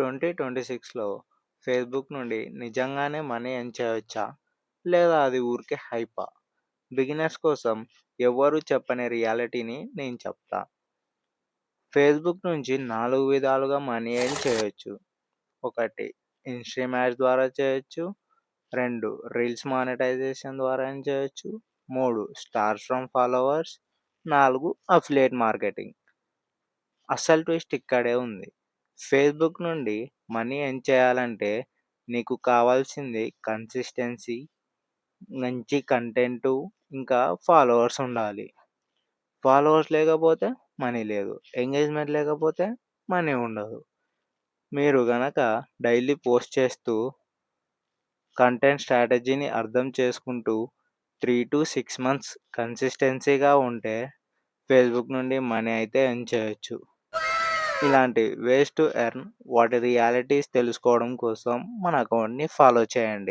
2026లో Facebook నుండి నిజంగానే money earn చేయవచ్చా? లేదా అది ఊరికే హైపా? బిగినర్స్ కోసం ఎవ్వరూ చెప్పని రియాలిటీని నేను చెప్తా. ఫేస్‌బుక్ నుంచి 4 విధాలుగా మనీ ఎర్న్ చేయొచ్చు. 1 ఇన్‌స్ట్రీమ్ యాడ్స్ ద్వారా చేయొచ్చు. 2 రీల్స్ మానిటైజేషన్ ద్వారా ఎర్న్ చేయొచ్చు. 3 stars from followers. 4 affiliate marketing. అసలు ట్విస్ట్ ఇక్కడే ఉంది. ఫేస్‌బుక్ నుండి మనీ ఎర్న్ చేయాలంటే నీకు కావాల్సింది కన్సిస్టెన్సీ, మంచి కంటెంటు, ఇంకా ఫాలోవర్స్ ఉండాలి. ఫాలోవర్స్ లేకపోతే మనీ లేదు. ఎంగేజ్‌మెంట్ లేకపోతే మనీ ఉండదు. మీరు గనక డైలీ పోస్ట్ చేస్తూ కంటెంట్ స్ట్రాటజీని అర్థం చేసుకుంటూ 3-6 మంత్స్ కన్సిస్టెన్సీగా ఉంటే ఫేస్‌బుక్ నుండి మనీ అయితే ఎర్న్ చేయొచ్చు. ఇలాంటి వేస్ టు ఎర్న్ వాటి రియాలిటీస్ తెలుసుకోవడం కోసం మన అకౌంట్‌ని ఫాలో చేయండి.